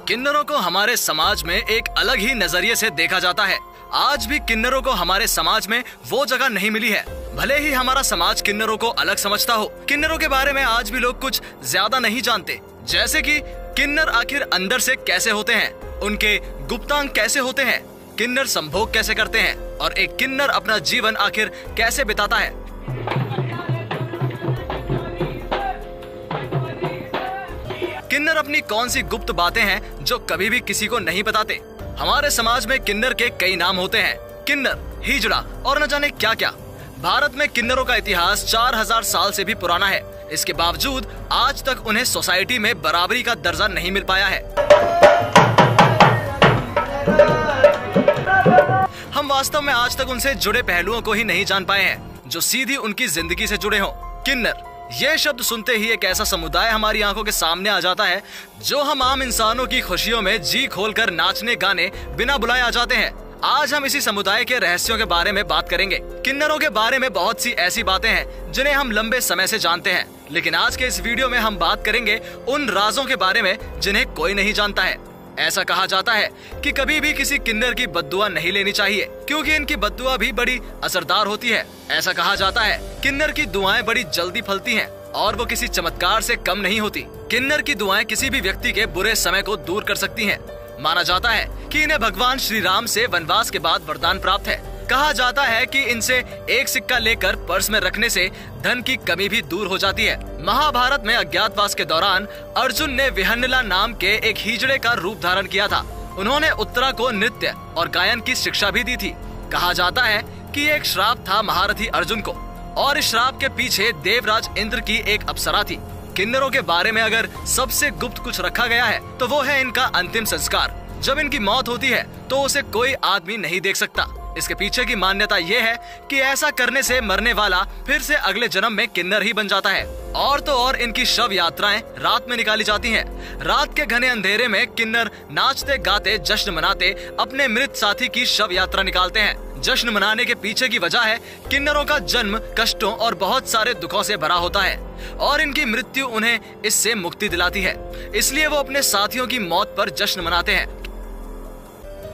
किन्नरों को हमारे समाज में एक अलग ही नजरिए से देखा जाता है। आज भी किन्नरों को हमारे समाज में वो जगह नहीं मिली है। भले ही हमारा समाज किन्नरों को अलग समझता हो, किन्नरों के बारे में आज भी लोग कुछ ज्यादा नहीं जानते। जैसे कि किन्नर आखिर अंदर से कैसे होते हैं, उनके गुप्तांग कैसे होते हैं, किन्नर संभोग कैसे करते हैं और एक किन्नर अपना जीवन आखिर कैसे बिताता है। किन्नर अपनी कौन सी गुप्त बातें हैं जो कभी भी किसी को नहीं बताते। हमारे समाज में किन्नर के कई नाम होते हैं, किन्नर, हिजड़ा और न जाने क्या क्या। भारत में किन्नरों का इतिहास 4000 साल से भी पुराना है। इसके बावजूद आज तक उन्हें सोसाइटी में बराबरी का दर्जा नहीं मिल पाया है। हम वास्तव में आज तक उनसे जुड़े पहलुओं को ही नहीं जान पाए हैं जो सीधी उनकी जिंदगी से जुड़े हों। किन्नर, ये शब्द सुनते ही एक ऐसा समुदाय हमारी आंखों के सामने आ जाता है जो हम आम इंसानों की खुशियों में जी खोलकर नाचने गाने बिना बुलाए आ जाते हैं। आज हम इसी समुदाय के रहस्यों के बारे में बात करेंगे। किन्नरों के बारे में बहुत सी ऐसी बातें हैं जिन्हें हम लंबे समय से जानते हैं, लेकिन आज के इस वीडियो में हम बात करेंगे उन राजों के बारे में जिन्हें कोई नहीं जानता है। ऐसा कहा जाता है कि कभी भी किसी किन्नर की बद्दुआ नहीं लेनी चाहिए, क्योंकि इनकी बद्दुआ भी बड़ी असरदार होती है। ऐसा कहा जाता है किन्नर की दुआएं बड़ी जल्दी फलती हैं और वो किसी चमत्कार से कम नहीं होती। किन्नर की दुआएं किसी भी व्यक्ति के बुरे समय को दूर कर सकती हैं। माना जाता है कि इन्हें भगवान श्री राम से वनवास के बाद वरदान प्राप्त है। कहा जाता है कि इनसे एक सिक्का लेकर पर्स में रखने से धन की कमी भी दूर हो जाती है। महाभारत में अज्ञातवास के दौरान अर्जुन ने विहन्नला नाम के एक हिजड़े का रूप धारण किया था। उन्होंने उत्तरा को नृत्य और गायन की शिक्षा भी दी थी। कहा जाता है कि एक श्राप था महारथी अर्जुन को और इस श्राप के पीछे देवराज इंद्र की एक अप्सरा थी। किन्नरों के बारे में अगर सबसे गुप्त कुछ रखा गया है तो वो है इनका अंतिम संस्कार। जब इनकी मौत होती है तो उसे कोई आदमी नहीं देख सकता। इसके पीछे की मान्यता ये है कि ऐसा करने से मरने वाला फिर से अगले जन्म में किन्नर ही बन जाता है। और तो और इनकी शव यात्राएं रात में निकाली जाती हैं। रात के घने अंधेरे में किन्नर नाचते गाते जश्न मनाते अपने मृत साथी की शव यात्रा निकालते हैं। जश्न मनाने के पीछे की वजह है किन्नरों का जन्म कष्टों और बहुत सारे दुखों से भरा होता है और इनकी मृत्यु उन्हें इससे मुक्ति दिलाती है, इसलिए वो अपने साथियों की मौत पर जश्न मनाते हैं।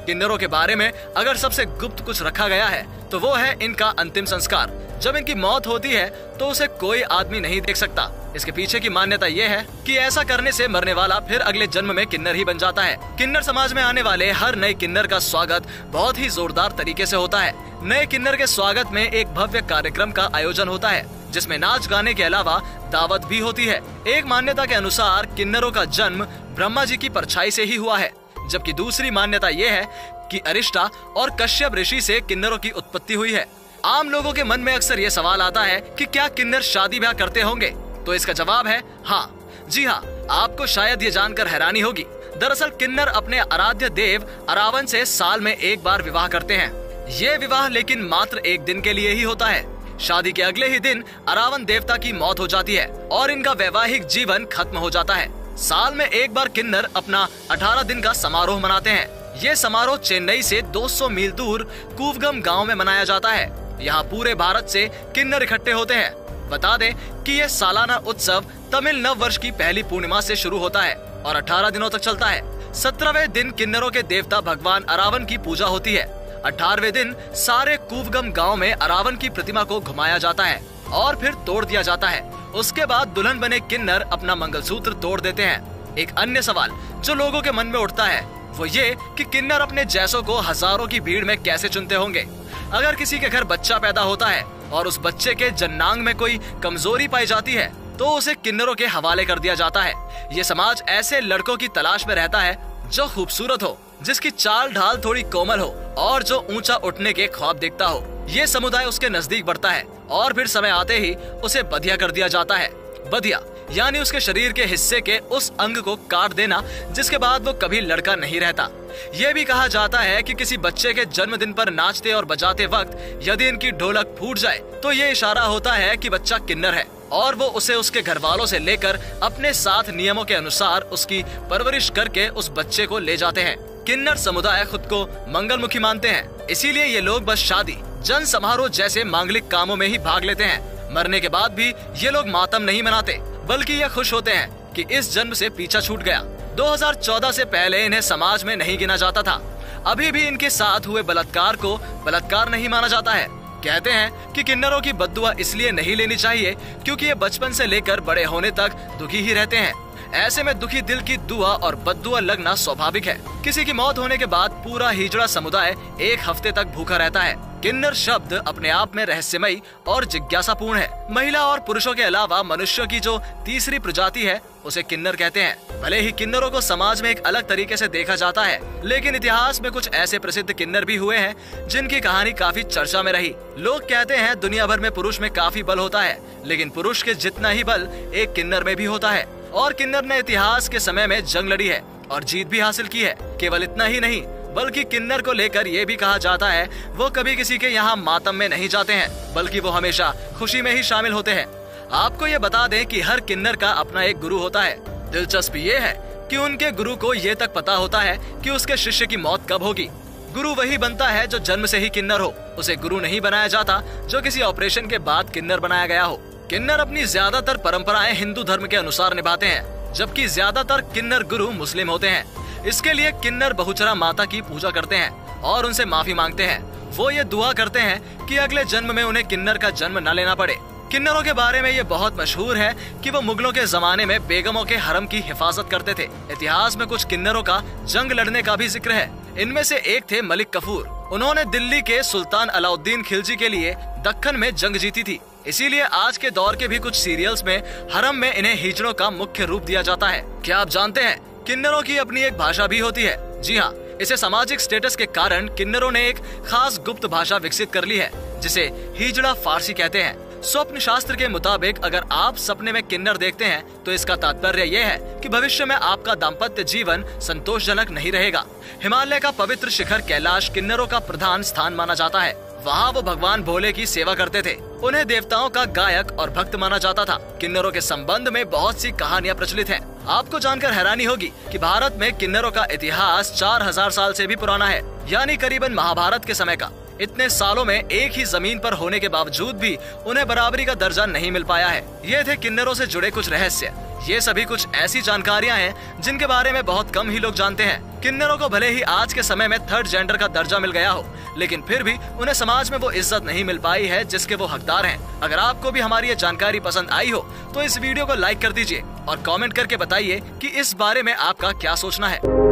किन्नरों के बारे में अगर सबसे गुप्त कुछ रखा गया है तो वो है इनका अंतिम संस्कार। जब इनकी मौत होती है तो उसे कोई आदमी नहीं देख सकता। इसके पीछे की मान्यता ये है कि ऐसा करने से मरने वाला फिर अगले जन्म में किन्नर ही बन जाता है। किन्नर समाज में आने वाले हर नए किन्नर का स्वागत बहुत ही जोरदार तरीके से होता है। नए किन्नर के स्वागत में एक भव्य कार्यक्रम का आयोजन होता है जिसमें नाच गाने के अलावा दावत भी होती है। एक मान्यता के अनुसार किन्नरों का जन्म ब्रह्मा जी की परछाई से ही हुआ है, जबकि दूसरी मान्यता ये है कि अरिष्टा और कश्यप ऋषि से किन्नरों की उत्पत्ति हुई है। आम लोगों के मन में अक्सर ये सवाल आता है कि क्या किन्नर शादी ब्याह करते होंगे, तो इसका जवाब है हाँ। जी हाँ, आपको शायद ये जानकर हैरानी होगी। दरअसल किन्नर अपने आराध्य देव अरावन से साल में एक बार विवाह करते हैं। ये विवाह लेकिन मात्र एक दिन के लिए ही होता है। शादी के अगले ही दिन अरावन देवता की मौत हो जाती है और इनका वैवाहिक जीवन खत्म हो जाता है। साल में एक बार किन्नर अपना 18 दिन का समारोह मनाते हैं। ये समारोह चेन्नई से 200 मील दूर कूवगम गांव में मनाया जाता है। यहाँ पूरे भारत से किन्नर इकट्ठे होते हैं। बता दें कि यह सालाना उत्सव तमिल नव वर्ष की पहली पूर्णिमा से शुरू होता है और 18 दिनों तक चलता है। 17वें दिन किन्नरों के देवता भगवान अरावन की पूजा होती है। 18वें दिन सारे कूवगम गांव में अरावन की प्रतिमा को घुमाया जाता है और फिर तोड़ दिया जाता है। उसके बाद दुल्हन बने किन्नर अपना मंगलसूत्र तोड़ देते हैं। एक अन्य सवाल जो लोगों के मन में उठता है वो ये कि किन्नर अपने जैसों को हजारों की भीड़ में कैसे चुनते होंगे। अगर किसी के घर बच्चा पैदा होता है और उस बच्चे के जन्नांग में कोई कमजोरी पाई जाती है तो उसे किन्नरों के हवाले कर दिया जाता है। ये समाज ऐसे लड़कों की तलाश में रहता है जो खूबसूरत हो, जिसकी चाल ढाल थोड़ी कोमल हो और जो ऊंचा उठने के ख्वाब देखता हो। ये समुदाय उसके नजदीक बढ़ता है और फिर समय आते ही उसे बधिया कर दिया जाता है। बधिया यानी उसके शरीर के हिस्से के उस अंग को काट देना जिसके बाद वो कभी लड़का नहीं रहता। ये भी कहा जाता है कि किसी बच्चे के जन्मदिन पर नाचते और बजाते वक्त यदि इनकी ढोलक फूट जाए तो ये इशारा होता है कि बच्चा किन्नर है और वो उसे उसके घर वालों से लेकर अपने साथ नियमों के अनुसार उसकी परवरिश करके उस बच्चे को ले जाते हैं। किन्नर समुदाय खुद को मंगलमुखी मानते हैं, इसीलिए ये लोग बस शादी, जन समारोह जैसे मांगलिक कामों में ही भाग लेते हैं। मरने के बाद भी ये लोग मातम नहीं मनाते, बल्कि ये खुश होते हैं कि इस जन्म से पीछा छूट गया। 2014 से पहले इन्हें समाज में नहीं गिना जाता था। अभी भी इनके साथ हुए बलात्कार को बलात्कार नहीं माना जाता है। कहते हैं कि किन्नरों की बद्दुआ इसलिए नहीं लेनी चाहिए क्योंकि ये बचपन से लेकर बड़े होने तक दुखी ही रहते हैं। ऐसे में दुखी दिल की दुआ और बद्दुआ लगना स्वाभाविक है। किसी की मौत होने के बाद पूरा हिजड़ा समुदाय एक हफ्ते तक भूखा रहता है। किन्नर शब्द अपने आप में रहस्यमयी और जिज्ञासापूर्ण है। महिला और पुरुषों के अलावा मनुष्य की जो तीसरी प्रजाति है उसे किन्नर कहते हैं। भले ही किन्नरों को समाज में एक अलग तरीके से देखा जाता है, लेकिन इतिहास में कुछ ऐसे प्रसिद्ध किन्नर भी हुए हैं जिनकी कहानी काफी चर्चा में रही। लोग कहते हैं दुनिया भर में पुरुष में काफी बल होता है, लेकिन पुरुष के जितना ही बल एक किन्नर में भी होता है। और किन्नर ने इतिहास के समय में जंग लड़ी है और जीत भी हासिल की है। केवल इतना ही नहीं, बल्कि किन्नर को लेकर ये भी कहा जाता है वो कभी किसी के यहाँ मातम में नहीं जाते हैं, बल्कि वो हमेशा खुशी में ही शामिल होते हैं। आपको ये बता दें कि हर किन्नर का अपना एक गुरु होता है। दिलचस्प ये है कि उनके गुरु को ये तक पता होता है कि उसके शिष्य की मौत कब होगी। गुरु वही बनता है जो जन्म से ही किन्नर हो। उसे गुरु नहीं बनाया जाता जो किसी ऑपरेशन के बाद किन्नर बनाया गया हो। किन्नर अपनी ज्यादातर परंपराएं हिंदू धर्म के अनुसार निभाते हैं, जबकि ज्यादातर किन्नर गुरु मुस्लिम होते हैं। इसके लिए किन्नर बहुचरा माता की पूजा करते हैं और उनसे माफी मांगते हैं। वो ये दुआ करते हैं कि अगले जन्म में उन्हें किन्नर का जन्म न लेना पड़े। किन्नरों के बारे में ये बहुत मशहूर है कि वो मुगलों के जमाने में बेगमों के हरम की हिफाजत करते थे। इतिहास में कुछ किन्नरों का जंग लड़ने का भी जिक्र है। इनमें से एक थे मलिक कफूर। उन्होंने दिल्ली के सुल्तान अलाउद्दीन खिलजी के लिए दक्कन में जंग जीती थी। इसीलिए आज के दौर के भी कुछ सीरियल्स में हरम में इन्हें हिजड़ों का मुख्य रूप दिया जाता है। क्या आप जानते हैं किन्नरों की अपनी एक भाषा भी होती है? जी हाँ, इसे सामाजिक स्टेटस के कारण किन्नरों ने एक खास गुप्त भाषा विकसित कर ली है, जिसे हिजड़ा फारसी कहते हैं। स्वप्न शास्त्र के मुताबिक अगर आप सपने में किन्नर देखते हैं तो इसका तात्पर्य यह है कि भविष्य में आपका दाम्पत्य जीवन संतोषजनक नहीं रहेगा। हिमालय का पवित्र शिखर कैलाश किन्नरों का प्रधान स्थान माना जाता है। वहाँ वो भगवान भोले की सेवा करते थे। उन्हें देवताओं का गायक और भक्त माना जाता था। किन्नरों के संबंध में बहुत सी कहानियाँ प्रचलित हैं। आपको जानकर हैरानी होगी कि भारत में किन्नरों का इतिहास 4000 साल से भी पुराना है, यानी करीबन महाभारत के समय का। इतने सालों में एक ही जमीन पर होने के बावजूद भी उन्हें बराबरी का दर्जा नहीं मिल पाया है। ये थे किन्नरों से जुड़े कुछ रहस्य। ये सभी कुछ ऐसी जानकारियां हैं जिनके बारे में बहुत कम ही लोग जानते हैं। किन्नरों को भले ही आज के समय में थर्ड जेंडर का दर्जा मिल गया हो, लेकिन फिर भी उन्हें समाज में वो इज्जत नहीं मिल पाई है जिसके वो हकदार हैं। अगर आपको भी हमारी ये जानकारी पसंद आई हो तो इस वीडियो को लाइक कर दीजिए और कमेंट करके बताइए कि इस बारे में आपका क्या सोचना है।